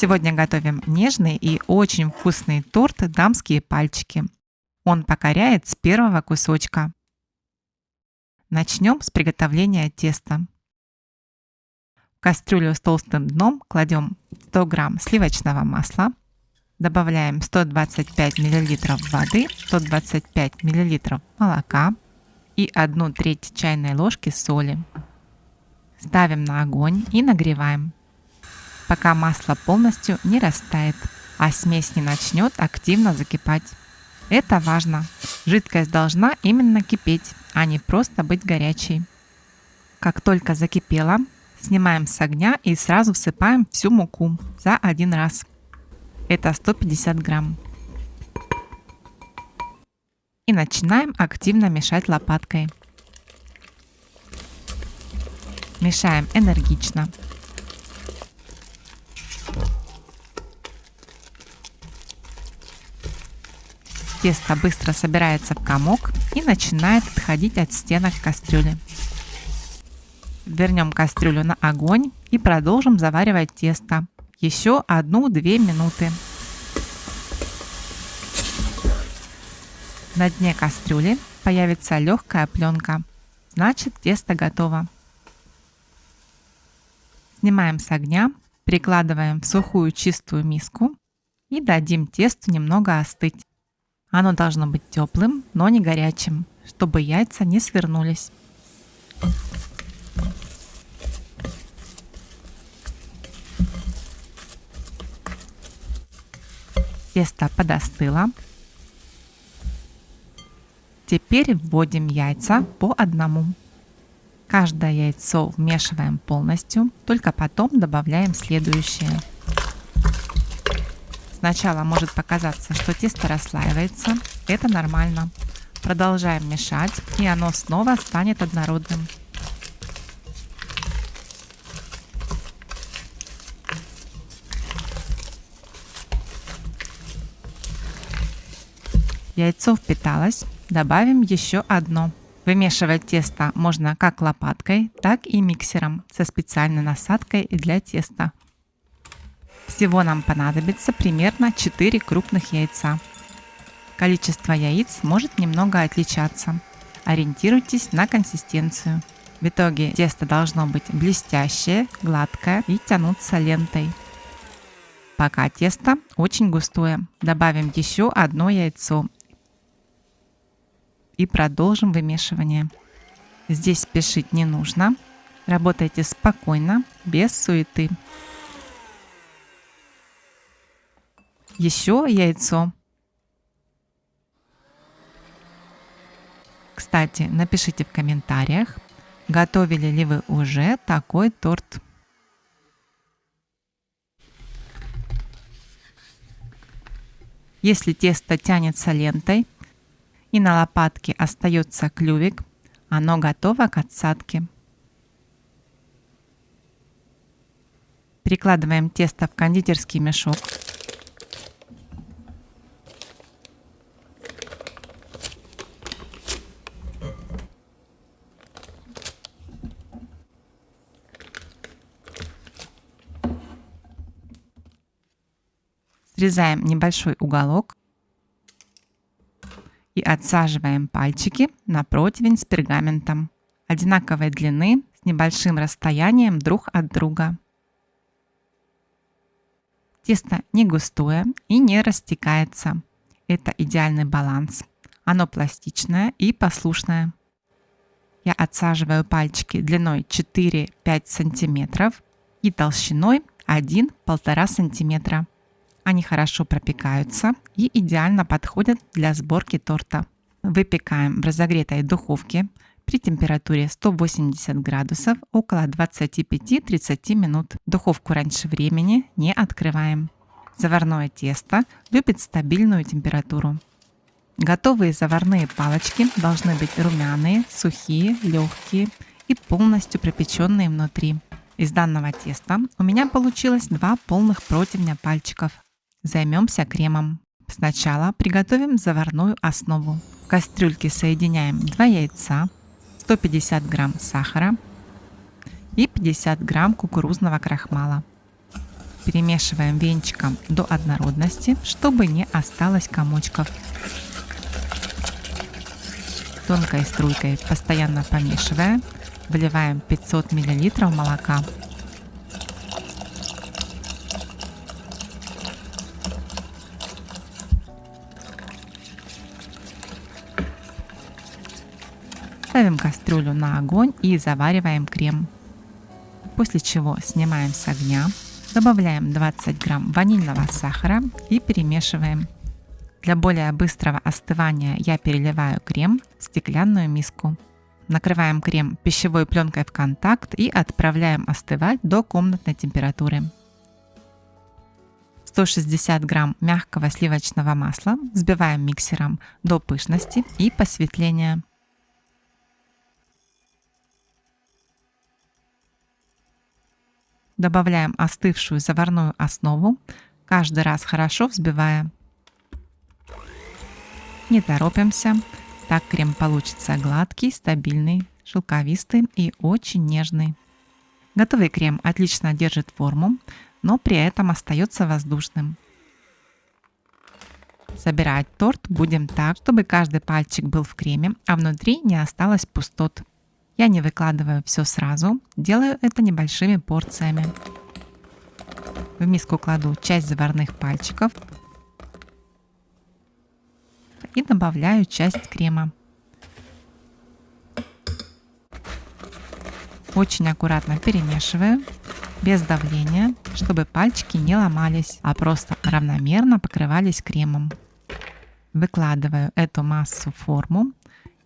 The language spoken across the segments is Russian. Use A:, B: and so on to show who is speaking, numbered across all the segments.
A: Сегодня готовим нежный и очень вкусный торт «Дамские пальчики». Он покоряет с первого кусочка. Начнем с приготовления теста. В кастрюлю с толстым дном кладем 100 грамм сливочного масла, добавляем 125 мл воды, 125 мл молока и 1/3 чайной ложки соли. Ставим на огонь и нагреваем, пока масло полностью не растает, а смесь не начнет активно закипать. Это важно. Жидкость должна именно кипеть, а не просто быть горячей. Как только закипела, снимаем с огня и сразу всыпаем всю муку за один раз. Это 150 грамм. И начинаем активно мешать лопаткой. Мешаем энергично. Тесто быстро собирается в комок и начинает отходить от стенок кастрюли. Вернем кастрюлю на огонь и продолжим заваривать тесто еще 1-2 минуты. На дне кастрюли появится легкая пленка, значит тесто готово. Снимаем с огня, прикладываем в сухую чистую миску и дадим тесту немного остыть. Оно должно быть теплым, но не горячим, чтобы яйца не свернулись. Тесто подостыло. Теперь вводим яйца по одному. Каждое яйцо вмешиваем полностью, только потом добавляем следующее. Сначала может показаться, что тесто расслаивается. Это нормально. Продолжаем мешать, и оно снова станет однородным. Яйцо впиталось. Добавим еще одно. Вымешивать тесто можно как лопаткой, так и миксером со специальной насадкой для теста. Всего нам понадобится примерно 4 крупных яйца. Количество яиц может немного отличаться. Ориентируйтесь на консистенцию. В итоге тесто должно быть блестящее, гладкое и тянуться лентой. Пока тесто очень густое, добавим еще одно яйцо и продолжим вымешивание. Здесь спешить не нужно. Работайте спокойно, без суеты. Еще яйцо. Кстати, напишите в комментариях, готовили ли вы уже такой торт. Если тесто тянется лентой и на лопатке остается клювик, оно готово к отсадке. Перекладываем тесто в кондитерский мешок. Срезаем небольшой уголок и отсаживаем пальчики на противень с пергаментом одинаковой длины с небольшим расстоянием друг от друга. Тесто не густое и не растекается. Это идеальный баланс. Оно пластичное и послушное. Я отсаживаю пальчики длиной 4-5 см и толщиной 1-1,5 см. Они хорошо пропекаются и идеально подходят для сборки торта. Выпекаем в разогретой духовке при температуре 180 градусов около 25-30 минут. Духовку раньше времени не открываем. Заварное тесто любит стабильную температуру. Готовые заварные палочки должны быть румяные, сухие, легкие и полностью пропеченные внутри. Из данного теста у меня получилось 2 полных противня пальчиков. Займемся кремом. Сначала приготовим заварную основу. В кастрюльке соединяем 2 яйца, 150 грамм сахара и 50 грамм кукурузного крахмала. Перемешиваем венчиком до однородности, чтобы не осталось комочков. Тонкой струйкой, постоянно помешивая, вливаем 500 мл молока. Ставим кастрюлю на огонь и завариваем крем. После чего снимаем с огня, добавляем 20 грамм ванильного сахара и перемешиваем. Для более быстрого остывания я переливаю крем в стеклянную миску. Накрываем крем пищевой пленкой в контакт и отправляем остывать до комнатной температуры. 160 грамм мягкого сливочного масла взбиваем миксером до пышности и посветления. Добавляем остывшую заварную основу, каждый раз хорошо взбивая. Не торопимся, так крем получится гладкий, стабильный, шелковистый и очень нежный. Готовый крем отлично держит форму, но при этом остается воздушным. Собирать торт будем так, чтобы каждый пальчик был в креме, а внутри не осталось пустот. Я не выкладываю все сразу, делаю это небольшими порциями. В миску кладу часть заварных пальчиков и добавляю часть крема. Очень аккуратно перемешиваю, без давления, чтобы пальчики не ломались, а просто равномерно покрывались кремом. Выкладываю эту массу в форму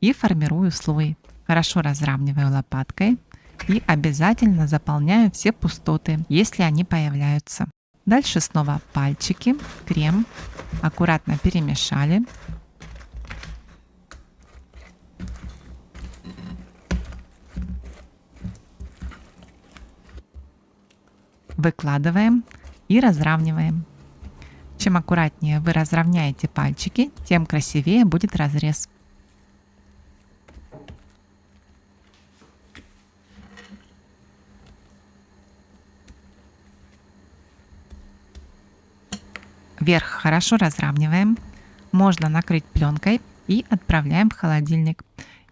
A: и формирую слой. Хорошо разравниваю лопаткой и обязательно заполняю все пустоты, если они появляются. Дальше снова пальчики, крем, аккуратно перемешали. Выкладываем и разравниваем. Чем аккуратнее вы разровняете пальчики, тем красивее будет разрез. Верх хорошо разравниваем, можно накрыть пленкой и отправляем в холодильник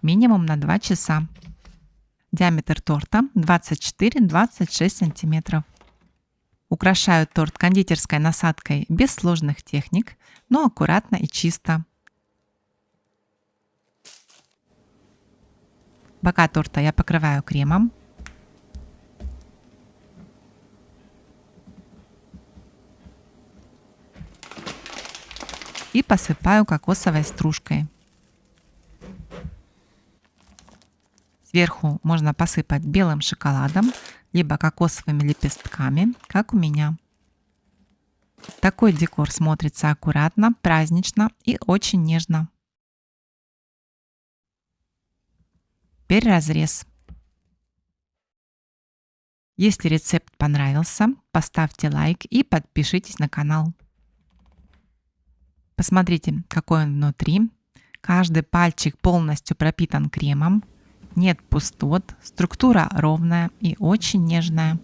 A: минимум на 2 часа. Диаметр торта 24-26 см. Украшаю торт кондитерской насадкой без сложных техник, но аккуратно и чисто. Бока торта я покрываю кремом. И посыпаю кокосовой стружкой. Сверху можно посыпать белым шоколадом, либо кокосовыми лепестками, как у меня. Такой декор смотрится аккуратно, празднично и очень нежно. Теперь разрез. Если рецепт понравился, поставьте лайк и подпишитесь на канал. Посмотрите, какой он внутри. Каждый пальчик полностью пропитан кремом. Нет пустот, структура ровная и очень нежная.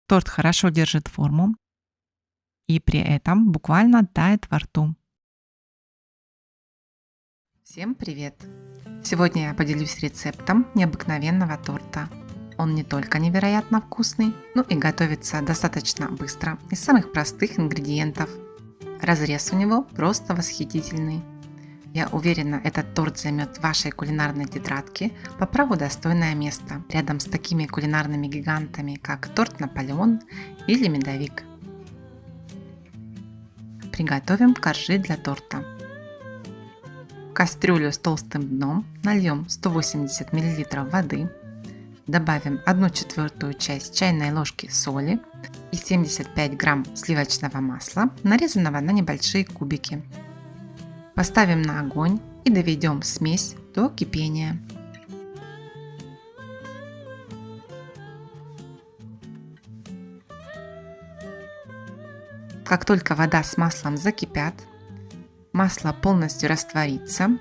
A: Торт хорошо держит форму и при этом буквально тает во рту. Всем привет! Сегодня я поделюсь рецептом необыкновенного торта. Он не только невероятно вкусный, но и готовится достаточно быстро из самых простых ингредиентов. Разрез у него просто восхитительный. Я уверена, этот торт займет в вашей кулинарной тетрадке по праву достойное место, рядом с такими кулинарными гигантами, как торт Наполеон или медовик. Приготовим коржи для торта. В кастрюлю с толстым дном нальем 180 мл воды, добавим 1/4 часть чайной ложки соли и 75 грамм сливочного масла, нарезанного на небольшие кубики. Поставим на огонь и доведем смесь до кипения. Как только вода с маслом закипят, масло полностью растворится,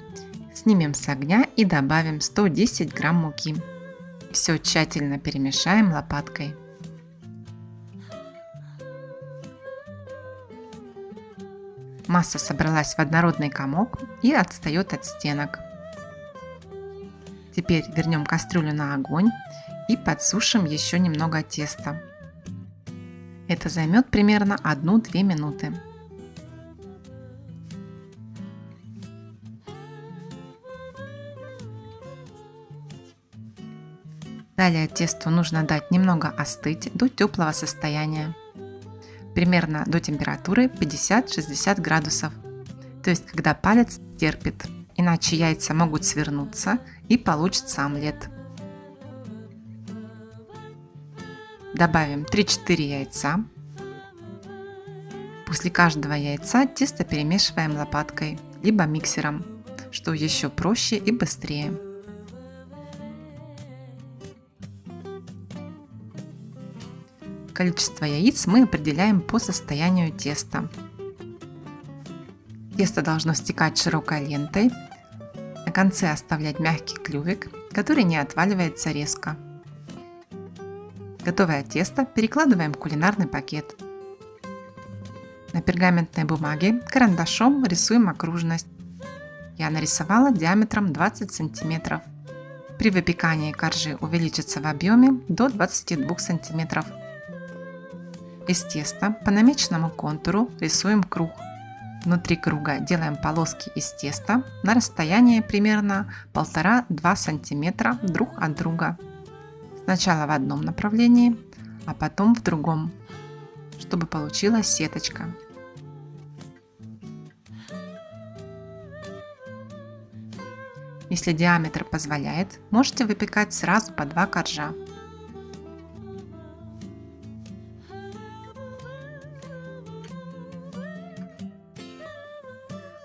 A: снимем с огня и добавим 110 грамм муки. Все тщательно перемешаем лопаткой. Масса собралась в однородный комок и отстает от стенок. Теперь вернем кастрюлю на огонь и подсушим еще немного теста. Это займет примерно 1-2 минуты. Далее тесту нужно дать немного остыть до теплого состояния, примерно до температуры 50-60 градусов, то есть когда палец терпит, иначе яйца могут свернуться и получится омлет. Добавим 3-4 яйца. После каждого яйца тесто перемешиваем лопаткой, либо миксером, что еще проще и быстрее. Количество яиц мы определяем по состоянию теста. Тесто должно стекать широкой лентой. На конце оставлять мягкий клювик, который не отваливается резко. Готовое тесто перекладываем в кулинарный пакет. На пергаментной бумаге карандашом рисуем окружность. Я нарисовала диаметром 20 см. При выпекании коржи увеличится в объеме до 22 см. Из теста по намеченному контуру рисуем круг. Внутри круга делаем полоски из теста на расстоянии примерно 1,5-2 см друг от друга. Сначала в одном направлении, а потом в другом, чтобы получилась сеточка. Если диаметр позволяет, можете выпекать сразу по 2 коржа.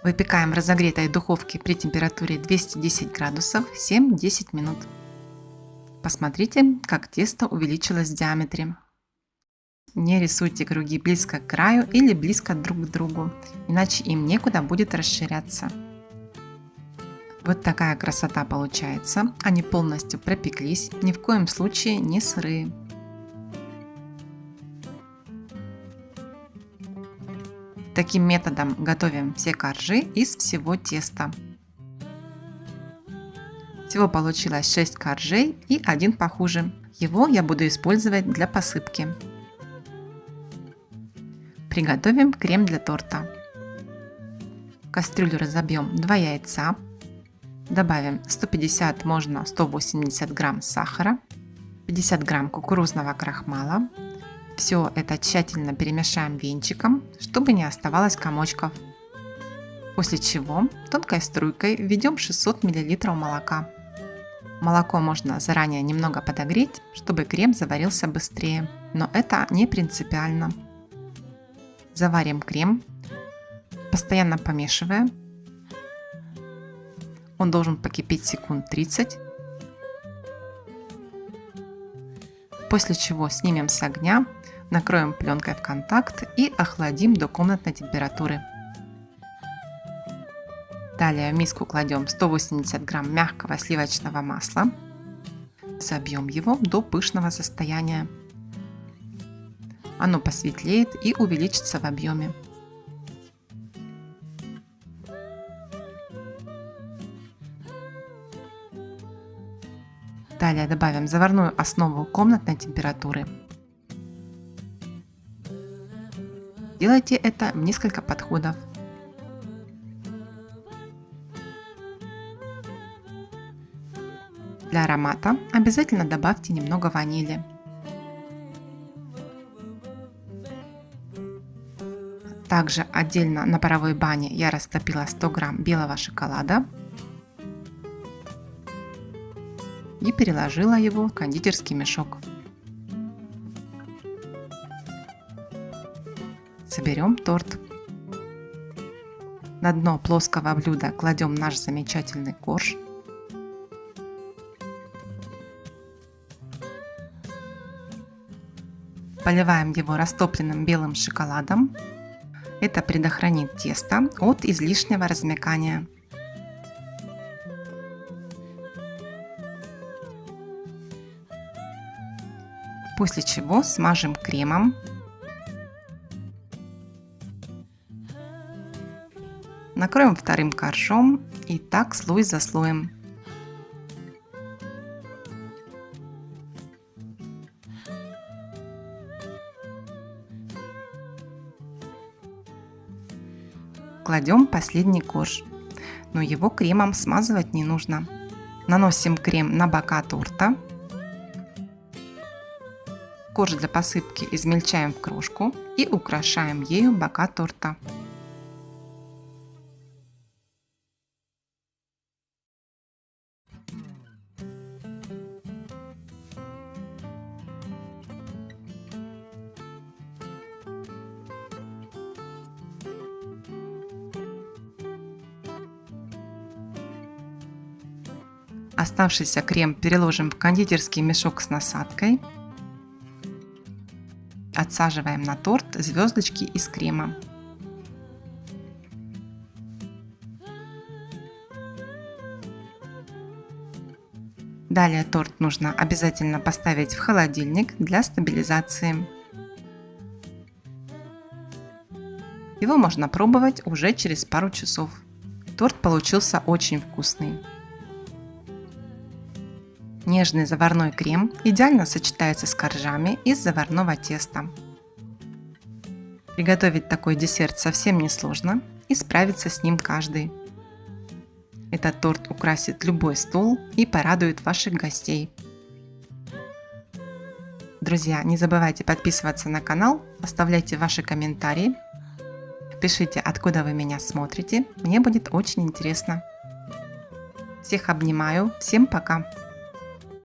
A: Выпекаем в разогретой духовке при температуре 210 градусов 7-10 минут. Посмотрите, как тесто увеличилось в диаметре. Не рисуйте круги близко к краю или близко друг к другу, иначе им некуда будет расширяться. Вот такая красота получается. Они полностью пропеклись, ни в коем случае не сырые. Таким методом готовим все коржи из всего теста. Всего получилось 6 коржей и один похуже. Его я буду использовать для посыпки. Приготовим крем для торта. В кастрюлю разобьем 2 яйца. Добавим 150, можно 180 грамм сахара, 50 грамм кукурузного крахмала. Все это тщательно перемешаем венчиком, чтобы не оставалось комочков. После чего тонкой струйкой введем 600 мл молока. Молоко можно заранее немного подогреть, чтобы крем заварился быстрее, но это не принципиально. Заварим крем, постоянно помешивая. Он должен покипеть секунд 30. После чего снимем с огня, накроем пленкой в контакт и охладим до комнатной температуры. Далее в миску кладем 180 грамм мягкого сливочного масла. Взобьем его до пышного состояния. Оно посветлеет и увеличится в объеме. Далее добавим заварную основу комнатной температуры. Делайте это в несколько подходов. Для аромата обязательно добавьте немного ванили. Также отдельно на паровой бане я растопила 100 грамм белого шоколада и переложила его в кондитерский мешок. Соберем торт. На дно плоского блюда кладем наш замечательный корж. Поливаем его растопленным белым шоколадом. Это предохранит тесто от излишнего размякания. После чего смажем кремом. Накроем вторым коржом и так слой за слоем. Кладем последний корж, но его кремом смазывать не нужно. Наносим крем на бока торта. Корж для посыпки измельчаем в крошку и украшаем ею бока торта. Оставшийся крем переложим в кондитерский мешок с насадкой. Отсаживаем на торт звездочки из крема. Далее торт нужно обязательно поставить в холодильник для стабилизации. Его можно пробовать уже через пару часов. Торт получился очень вкусный. Нежный заварной крем идеально сочетается с коржами из заварного теста. Приготовить такой десерт совсем несложно и справится с ним каждый. Этот торт украсит любой стол и порадует ваших гостей. Друзья, не забывайте подписываться на канал, оставляйте ваши комментарии, пишите, откуда вы меня смотрите, мне будет очень интересно. Всех обнимаю, всем пока!